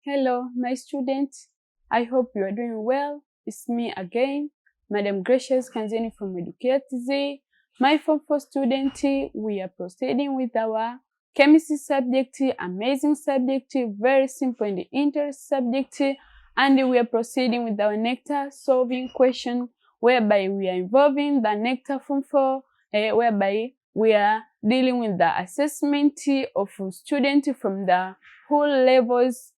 Hello, my students. I hope you are doing well. It's me again, Madam Gracious Kanzeni from Educate. My Form 4 student, we are proceeding with our chemistry subject, amazing subject, very simple and interest subject, and we are proceeding with our Necta solving question, whereby we are involving the Necta Form 4, whereby we are dealing with the assessment of students from the whole levels,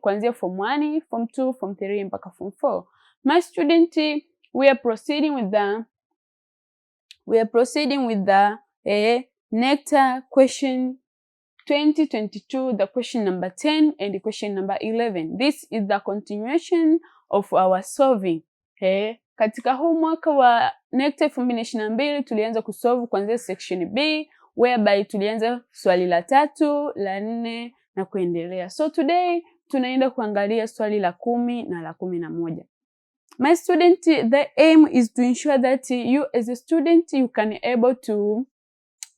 kuanzia form 1, form 2, form 3 mpaka form 4. My student, we are proceeding with the Necta question 2022, the question number 10 and the question number 11. This is the continuation of our solving. Katika huu mwaka wa Necta 2022 tulianza kusolve kuanzia section B, whereby tulianza swali la 3, la 4 na kuendelea. So today tunaenda kuangalia swali la 10 na la 11. My student, the aim is to ensure that you as a student you can able to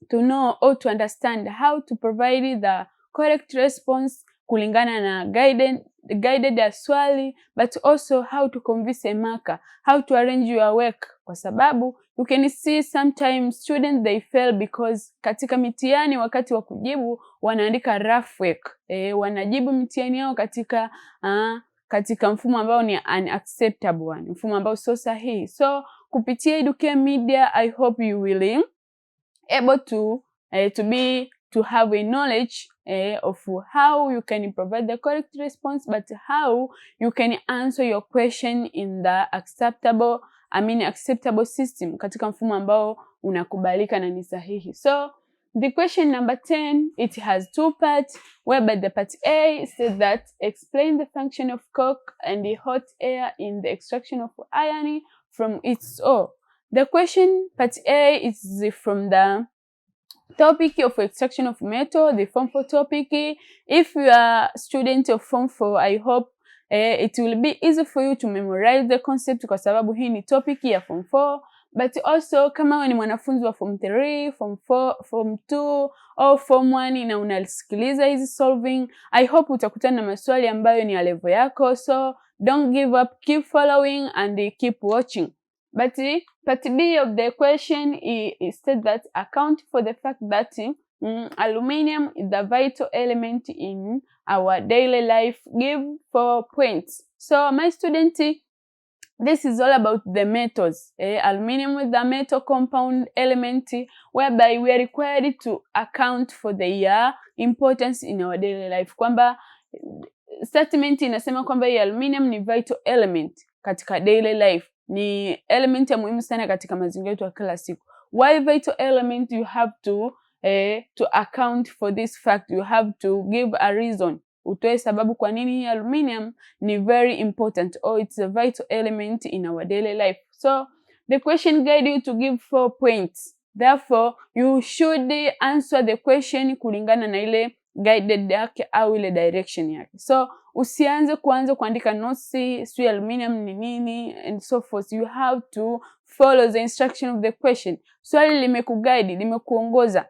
know or to understand how to provide the correct response kulingana na guided ya swali, but also how to convince a marker, how to arrange your work, kwa sababu you can see sometimes students they fail because katika mitihani wakati wa kujibu wanaandika rough work, wanajibu mitihani yao katika mfumo ambao ni unacceptable one, mfumo ambao sio sahihi. So kupitia Educate Media, I hope you will able to have a knowledge of how you can provide the correct response, but how you can answer your question in the acceptable system, katika mfumo ambao unakubalika na ni sahihi. So the question number 10, it has 2 parts, whereby the part A says that explain the function of coke and the hot air in the extraction of iron from its ore. The question part A is from the topic of extraction of metal, the Form 4 topic. If you are a student of Form 4, I hope it will be easy for you to memorize the concept kwa sababu hii ni topic ya Form 4. But also kama wewe ni mwanafunzi wa Form 3, Form 4, Form 2 au Form 1 na unasikiliza hizi solving, I hope utakutana na maswali ambayo ni ya level yako. So don't give up, keep following and keep watching. But part B of the question is said that account for the fact that aluminum is the vital element in our daily life. Give 4 points. So my student, this is all about the metals. Aluminum is the metal compound element whereby we are required to account for their importance in our daily life. Kwamba statement inasema kwamba aluminum ni vital element katika daily life. Ni element ya muhimu sana katika mazingira yetu ya kila siku. Why vital element? You have to account for this fact. You have to give a reason. Utoe sababu kwa nini aluminum ni very important or it's a vital element in our daily life. So the question guide you to give 4 points. Therefore, you should answer the question kulingana na ile guided yake au ile direction yake. So usianze kuandika notes si aluminum ni nini and so forth. You have to follow the instruction of the question. Swali limekuguide, limekuongoza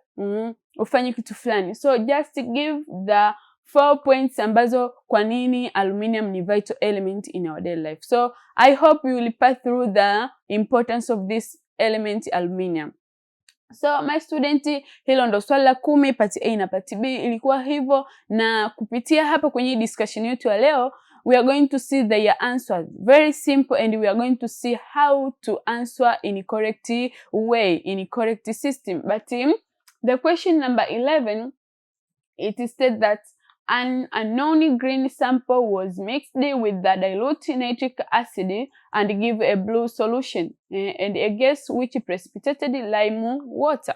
ufanye kitu fulani. So just give the 4 points ambazo kwa nini aluminum ni vital element in our daily life. So I hope you will pass through the importance of this element aluminum. So my student, hilo ndo swali la 10 part A na part B ilikuwa hivyo, na kupitia hapa kwenye discussion yetu ya leo we are going to see their answers. Very simple, and we are going to see how to answer in correct way, in correct system. But the question number 11, it is said that an unknown green sample was mixed with the dilute nitric acid and give a blue solution, and a gas which precipitated lime water.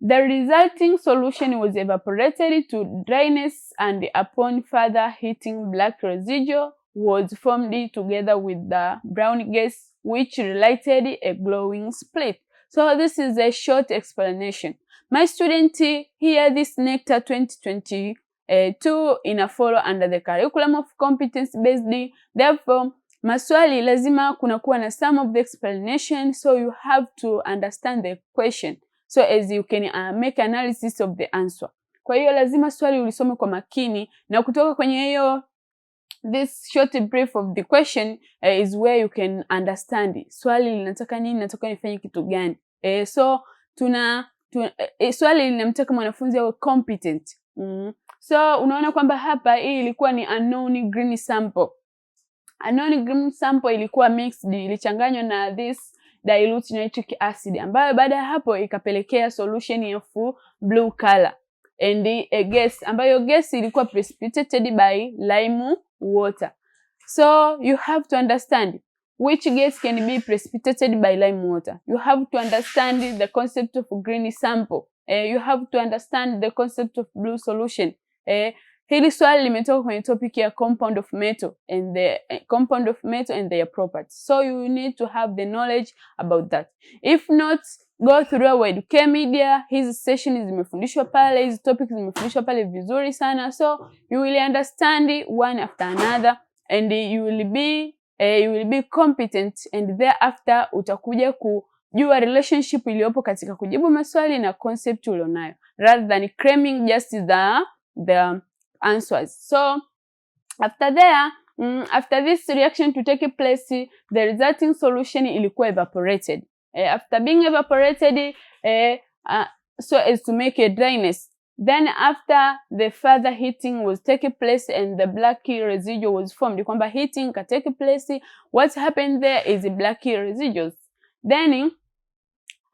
The resulting solution was evaporated to dryness, and upon further heating, black residue was formed together with the brown gas, which related a glowing split. So this is a short explanation. My student, here this Necta 2022 ina follow under the curriculum of competence based. Therefore, maswali lazima kunakuwa na some of the explanation, so you have to understand the question so as you can make analysis of the answer. Kwa hiyo lazima swali ulisome kwa makini, na kutoka kwenye hiyo this short brief of the question is where you can understand swali linataka nini, nataka nifanye kitu gani. So swali linamtaka mwanafunzi awe competent. So unaona kwamba hapa hii ilikuwa ni unknown green sample. Unknown green sample ilikuwa mixed, ilichanganywa na this dilute nitric acid, ambayo baada ya hapo ikapelekea solution of blue color and a gas, ambayo gas ilikuwa precipitated by lime water. So you have to understand which gas can be precipitated by lime water. You have to understand the concept of green sample. You have to understand the concept of blue solution. Hili swali limetoka kwenye topic ya compound of metal and their properties. So you need to have the knowledge about that. If not, go through our Educare Media. Hizi sessions zimefundishwa pale, hizi topics zimefundishwa pale vizuri sana. So you will understand one after another and you will be competent, and thereafter utakuja kujua relationship iliyopo katika kujibu maswali na concept ulionayo, rather than cramming just the answers. So after this reaction to take place, the resulting solution ilikuwa evaporated. After being evaporated, so as to make a dryness. Then after the further heating was taken place and the black residue was formed. Kwamba heating ka take place, what happened there is black residues. Then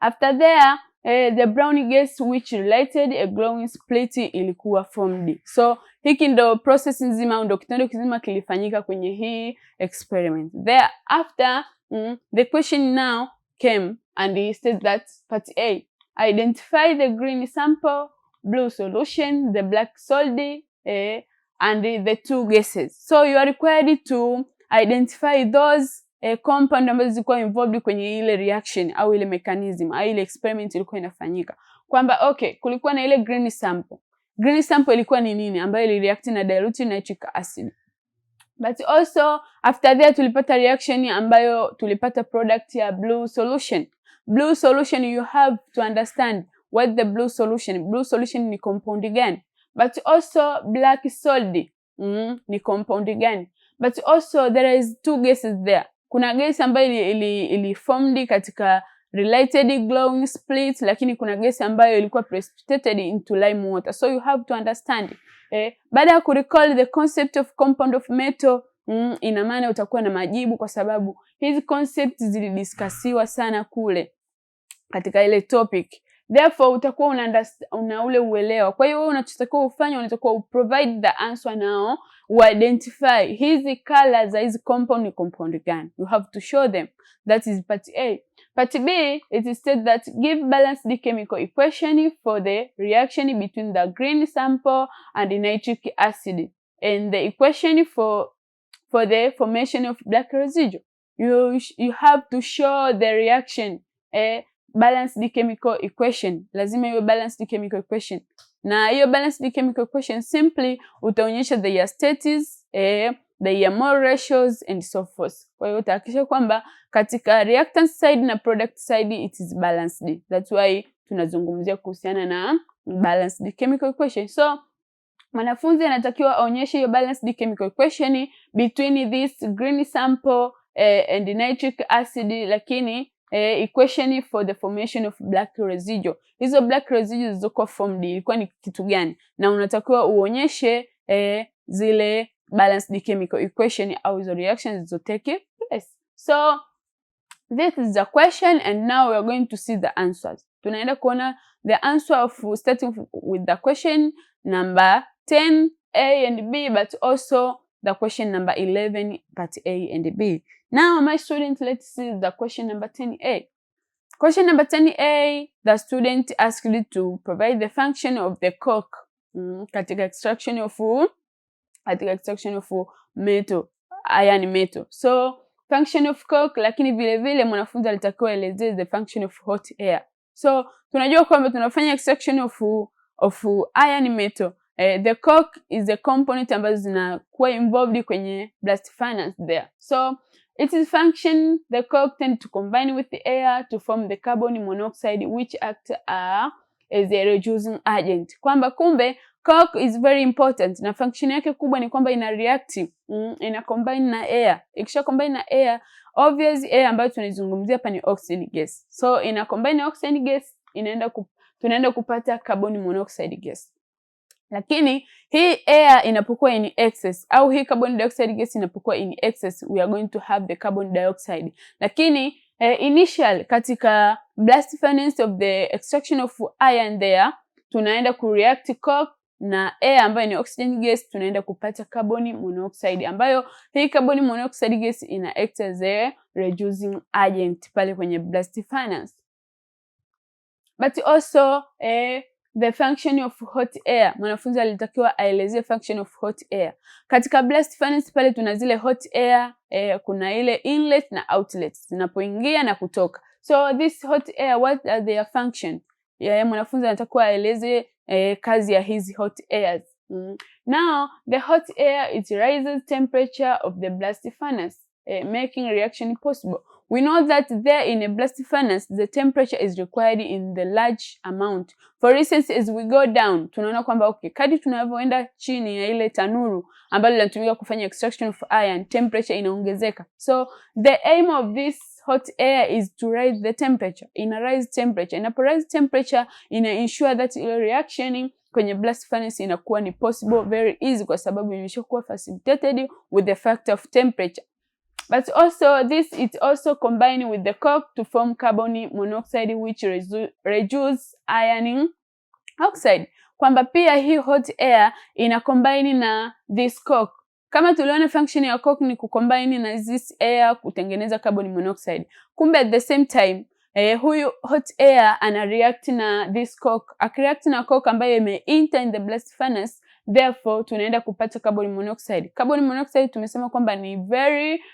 after there, the brown gas which related a glowing split ilikuwa formed. So hiki ndo process nzima, ndo kitendo kizima kilifanyika kwenye hii experiment. Thereafter, the question now came and he said that part A, identify the green sample, blue solution, the black solid, and the two gases. So you are required to identify those compound ambazo zilikuwa involved kwenye ile reaction au ile mechanism au ile experiment ilikuwa inafanyika. Kwamba okay, kulikuwa na ile green sample. Green sample ilikuwa ni nini? Ambayo ili react na dilute nitric acid. But also after that tulipata reaction ambayo tulipata product ya blue solution. Blue solution, you have to understand what the blue solution. Blue solution ni compound gani? But also black solid ni compound gani? But also there is two gases there. Kuna gas ambayo ili formed katika related glowing split, lakini kuna gas ambayo ilikuwa precipitated into lime water. So you have to understand. Baada ya kurecall the concept of compound of metal, ina maana utakuwa na majibu, kwa sababu hizi concepts zilidiscussiwa sana kule katika ile topic. Therefore utakuwa una ule uelewa. Kwa hiyo wewe unachotakiwa ufanye, unatakiwa provide the answer now, identify hizi colors za hizi compound ni compound gani. You have to show them. That is part A. Part B, it is said that give balanced chemical equation for the reaction between the green sample and the nitric acid, and the equation for the formation of black residue. You have to show the reaction, balanced chemical equation. Lazima iwe balanced chemical equation. Na hiyo balanced chemical equation simply utaonyesha their status, their mole ratios and so forth. Kwa hiyo utahakikisha kwamba katika reactant side na product side it is balanced. That's why tunazungumzia kuhusiana na balanced chemical equation. So mwanafunzi anatakiwa aonyeshe hiyo balanced chemical equation between this green sample and nitric acid, lakini equation for the formation of black residue. Hizo black residues zilizokuwa formed ilikuwa ni kitu gani? Na unatakiwa uonyeshe zile balanced chemical equation au hizo reactions zilizotake place. So this is the question, and now we are going to see the answers. Tunaenda kuona the answer of starting with the question number 10 A and B, but also the question number 11 part A and B. Now my students, let's see the question number 10A. Question number 10A, the student asked to provide the function of the coke katika extraction of metal, iron metal. So function of coke, lakini vile vile mwanafunzi alitakiwa elezee the function of hot air. So tunajua kwamba tunafanya extraction of iron metal. The coke is a component ambazo zinakuwa involved kwenye blast furnace there. So its function, the coke tend to combine with the air to form the carbon monoxide, which act as a reducing agent, kwamba kumbe coke is very important na function yake kubwa ni kwamba ina react, ina combine na air. Ikisha combine na air, obvious air ambayo tunazungumzia hapa ni oxygen gas. So ina combine oxygen gas, tunaenda kupata carbon monoxide gas. Lakini hii air inapokuwa in excess au hii carbon dioxide gas inapokuwa in excess, we are going to have the carbon dioxide. Lakini initial katika blast furnace of the extraction of iron there, tunaenda kureact coke na air ambayo ni oxygen gas, tunaenda kupata carbon monoxide, ambayo hii carbon monoxide gas ina act as a reducing agent pale kwenye blast furnace. But also the function of hot air. Mwanafunzi alitakiwa aelezee function of hot air. Katika blast furnace pale tuna zile hot air, kuna ile inlet na outlet zinapoingia na kutoka. So this hot air, what are their function? Mwanafunzi anatakiwa aeleze kazi ya hizi hot airs. Now the hot air, it raises temperature of the blast furnace, making reaction possible. We know that there in a blast furnace, the temperature is required in the large amount. For instance, as we go down, tunaona kwamba okay, kadri tunavyoenda chini ya ile tanuru ambalo linatumika kufanya extraction of iron, temperature inaongezeka. So the aim of this hot air is to raise the temperature. Ina raise temperature. Inapo raise temperature, ina ensure that ile reaction kwenye blast furnace inakuwa ni possible very easy, kwa sababu imeshakuwa facilitated with the factor of temperature. But also it also combine with the coke to form carbon monoxide, which reduce iron oxide. Kwamba pia hii hot air ina combine na this coke. Kama tuliona function ya coke ni kucombine na this air kutengeneza carbon monoxide. Kumbe at the same time huyu hot air ana react na this coke. Akireact na coke ambayo ime-enter in the blast furnace, therefore tunaenda kupata carbon monoxide. Carbon monoxide tumesema kwamba ni very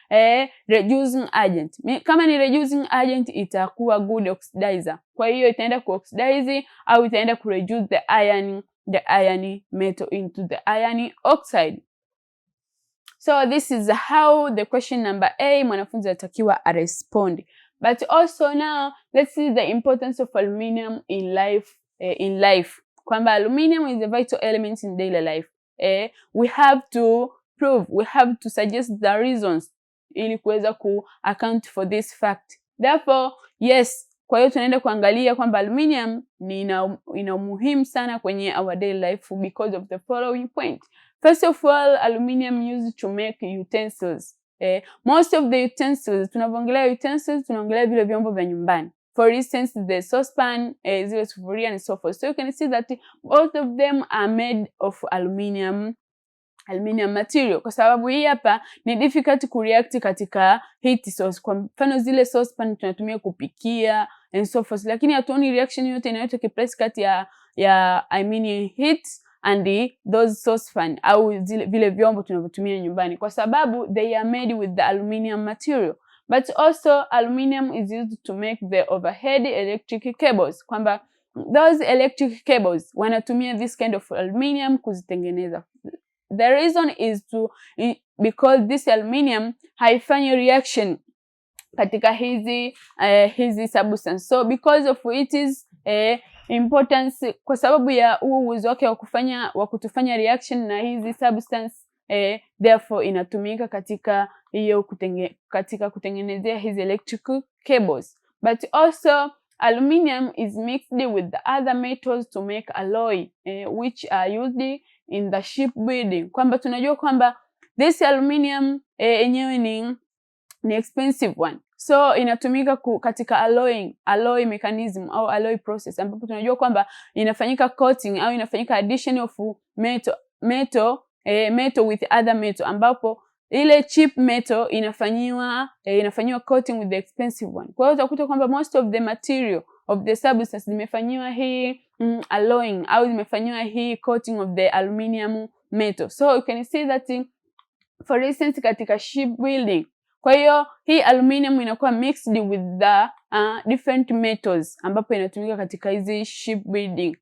reducing agent. Kama ni reducing agent, itakuwa good oxidizer. Kwa hiyo itaenda kuoxidize au itaenda kureduce the iron metal into the iron oxide. So this is how the question number A mwanafunzi atakiwa respond. But also now let's see the importance of aluminium in life. Kwamba aluminium is a vital element in daily life. We have to suggest the reasons ili kuweza ku account for this fact. Therefore, yes, kwa hiyo tunaenda kuangalia kwamba aluminium ina umuhimu sana kwenye our daily life because of the following point. First of all, aluminium used to make utensils. Most of the utensils, tunavyoongelea utensils, tunaongelea vile vyombo vya nyumbani. For instance, the saucepan, zile sufuria and so forth. So you can see that both of them are made of aluminium material. Kwa sababu hii hapa ni difficult kureact katika heat source. Kwa mfano zile saucepan tunatumia kupikia and so forth. Lakini hatuoni reaction yote inayotoka place kati ya heat and those saucepan au vile vyombo tunavyotumia nyumbani, kwa sababu they are made with the aluminium material. But also aluminium is used to make the overhead electric cables. Kwamba those electric cables wanatumia this kind of aluminium kuzitengeneza. The reason is because this aluminium haifanyi reaction katika hizi substance. So because of its importance, kwa sababu ya uwezo wake wa kutufanya reaction na hizi substance, therefore inatumika katika kutengenezea hizi electric cables. But also aluminium is mixed with the other metals to make alloy, which are used in the shipbuilding. Kwamba tunajua kwamba this aluminium yenyewe ni expensive one. So inatumika katika alloy mechanism au alloy process, ambapo tunajua kwamba inafanyika coating au inafanyika addition of metal with other metal, ambapo ile cheap metal inafanyiwa coating with the expensive one. Kwa hiyo utakuta kwamba most of the material of the substance zimefanyiwa hii alloying au zimefanyiwa hii coating of the aluminium metal. So you can see that for instance katika shipbuilding, kwa hiyo hii aluminium inakuwa mixed with the different metals ambapo inatumika katika hizi shipbuilding.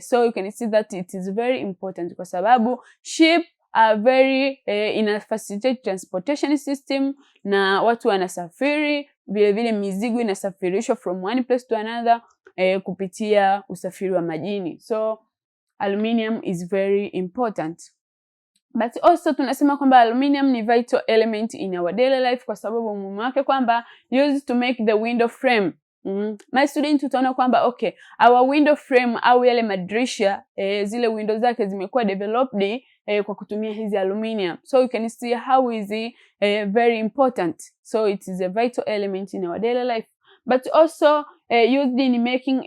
So you can see that it is very important, kwa sababu ship are very ina facilitate transportation system, na watu wanasafiri, vile vile mizigo inasafirishwa from one place to another. kupitia usafiri wa majini. So aluminium is very important. But also tunasema kwamba aluminium ni vital element in our daily life kwa sababu umuhimu wake kwamba used to make the window frame. My student tutaona kwamba okay, our window frame au yale madirisha zile windows zake zimekuwa developed kwa kutumia hizi aluminium. So you can see how is it very important. So it is a vital element in our daily life. But also used in making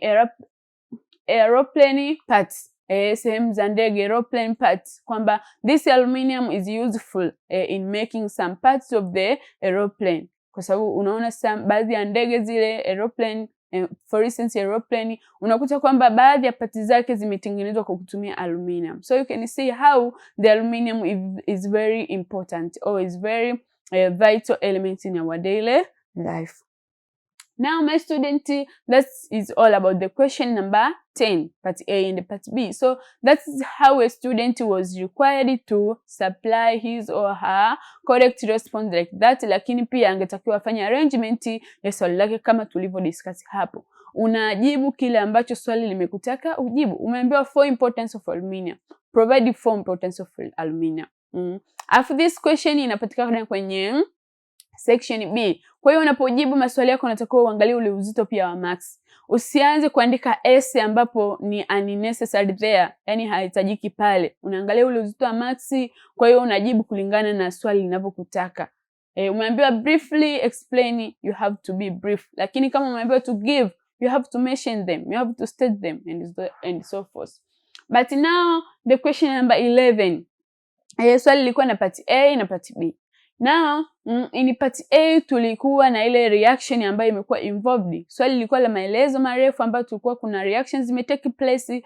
aeroplane parts. Sehemu za ndege, aeroplane parts, kwamba this aluminium is useful in making some parts of the aeroplane. Kwa sababu unaona baadhi ya ndege zile aeroplane, for instance aeroplane, unakuta kwamba baadhi ya parts zake zimetengenezwa kwa kutumia aluminium. So you can see how the aluminium is very important or is very vital element in our daily life. Now my student, that is all about the question number 10, part A and part B. So that's how a student was required to supply his or her correct response like that. Lakini pia angetakiwa afanye arrangement ya swali lake kama tulivyo discuss hapo. Unajibu kile ambacho swali limekutaka ujibu. Umeambiwa 4 importance of aluminium. Provide 4 importance of aluminium. After this question inapatikana kwenye section B. Kwa hiyo unapojibu maswali yako unatakiwa uangalie ule uzito pia wa marks. Usianze kuandika S ambapo ni unnecessary there, yani haitajiki pale. Unaangalia ule uzito wa marks, kwa hiyo unajibu kulingana na swali linavyokutaka. Umeambiwa briefly explain, you have to be brief. Lakini kama umeambiwa to give, you have to mention them, you have to state them and so forth. But now the question number 11. Swali lilikuwa na part A na part B. Now, in part A tulikuwa na ile reaction ambayo imekuwa involved. Swali lilikuwa la maelezo marefu ambayo tulikuwa kuna reactions zimetake place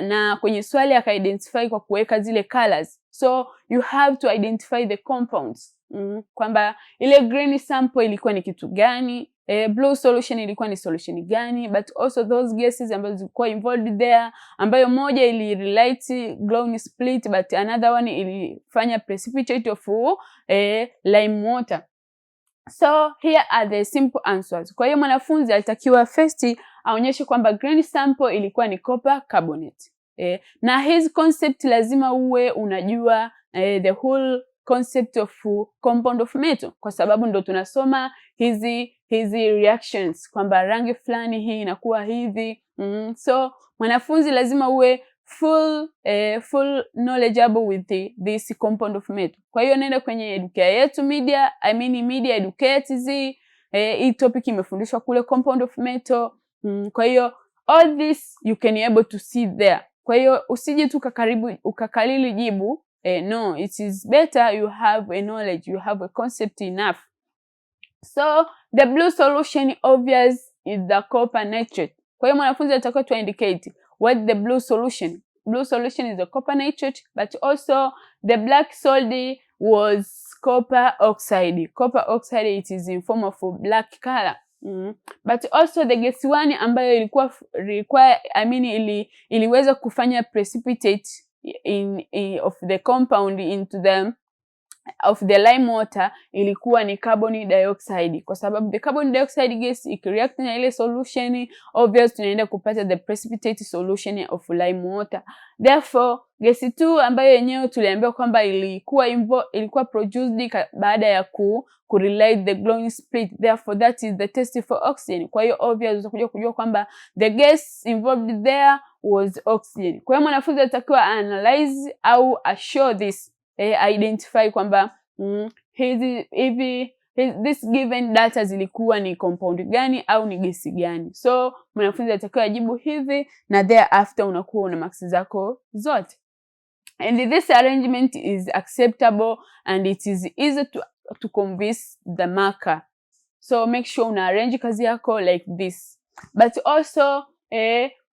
na kwenye swali aka-identify kwa kuweka zile colors. So you have to identify the compounds. Kwamba ile green sample ilikuwa ni kitu gani, blue solution ilikuwa ni solution gani, but also those gases ambazo zilikuwa involved there, ambayo moja ili relate glowing split but another one ilifanya precipitate of lime water. So here are the simple answers. Kwa hiyo mwanafunzi alitakiwa first aonyeshe kwamba green sample ilikuwa ni copper carbonate. Na his concept lazima uwe unajua the whole concept of compound of metal, kwa sababu ndo tunasoma hizi reactions kwamba rangi fulani hii inakuwa hivi. So mwanafunzi lazima uwe full knowledgeable with this compound of metal. Kwa hiyo naenda kwenye educare yetu media educators, hii topic imefundishwa kule compound of metal. Kwa hiyo all this you can able to see there. Kwa hiyo usije tu ukakalili jibu. No, it is better you have a knowledge, you have a concept enough. So the blue solution obvious is the copper nitrate. Kwa hiyo mwanafunzi atakuwa to indicate what the blue solution. Blue solution is the copper nitrate, but also the black solid was copper oxide. Copper oxide, it is in form of black color. But also the gas one ambayo ilikuwa iliweza kufanya precipitate of the compound into them of the lime water ilikuwa ni carbon dioxide, kwa sababu the carbon dioxide gas ikireact na ile solution obvious tunaenda kupata the precipitate solution of lime water. Therefore gas 2 ambayo yenyewe tuliambiwa kwamba ilikuwa produced baada ya kurelate the glowing split, therefore that is the test for oxygen. Kwa hiyo obvious utakuja kujua kwamba the gas involved there was oxygen. Kwa hiyo mwanafunzi atakiwa analyze au assure this, identify kwamba this given data zilikuwa ni compound gani au ni gesi gani. So mwanafunzi atakiwa ajibu hivi na thereafter unakuwa una marks zako zote. And this arrangement is acceptable and it is easy to convince the marker. So make sure una arrange kazi yako like this. But also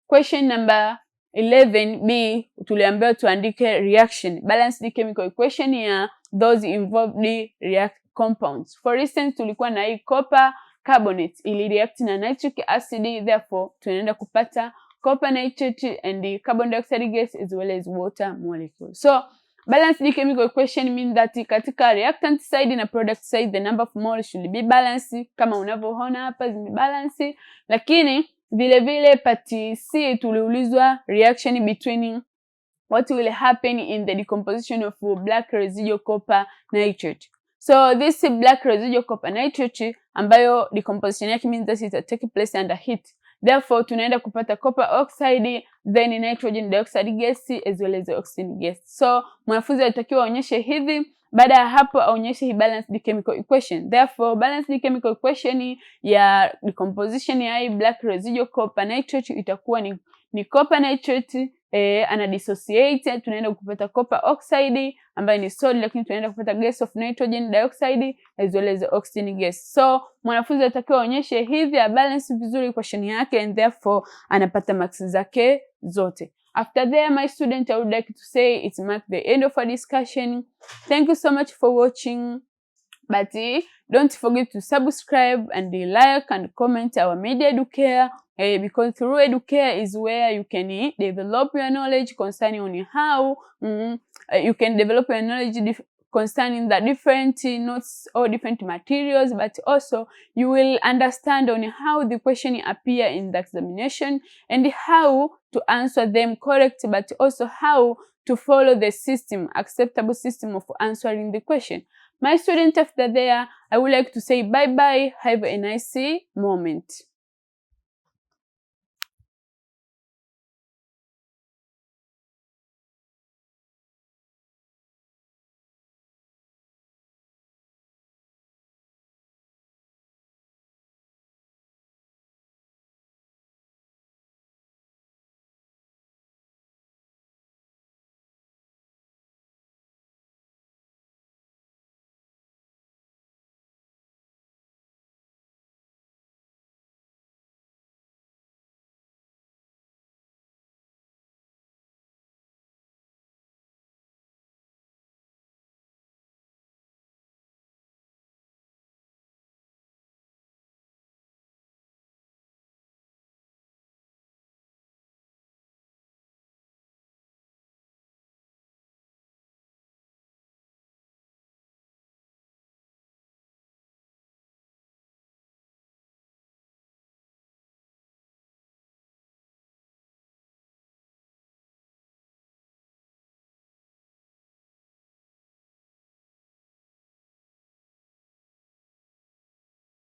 question number 11B tuliambiwa tuandike reaction, balanced chemical equation ya those involved compounds. For instance tulikuwa na hii copper carbonate ili react na nitric acid, therefore tunaenda kupata copper nitrate and carbon dioxide gas as well as water molecule. So balanced chemical equation mean that katika reactant side na product side the number of moles should be balanced kama unavyoona hapa zimebalance, lakini Vile vile part C tuliulizwa reaction between what will happen in the decomposition of black residual copper nitrate. So this black residual copper nitrate ambayo decomposition yake means that it take place under heat. Therefore tunaenda kupata copper oxide, then nitrogen dioxide gas as well as oxygen gas. So mwanafunzi anatakiwa aonyeshe hivi, baada ya hapo aonyeshe hii balanced chemical equation. Therefore balanced chemical equation ya decomposition ya hii black residual copper nitrate itakuwa ni copper nitrate ana dissociate, tunaenda kupata copper oxide ambayo ni solid, lakini tunaenda kupata gas of nitrogen dioxide as well as oxygen gas. So mwanafunzi atakiwa aonyeshe hivi, a balance vizuri equation yake, and therefore anapata marks zake zote. After there, my student, I would like to say it marks the end of our discussion. Thank you so much for watching. But don't forget to subscribe and like and comment our media Educare, because through Educare is where you can develop your knowledge concerning on how you can develop your knowledge concerning the different notes or different materials, but also you will understand on how the question appear in the examination and how to answer them correct, but also how to follow the system, acceptable system of answering the question. My student, after there, I would like to say bye-bye. Have a nice moment.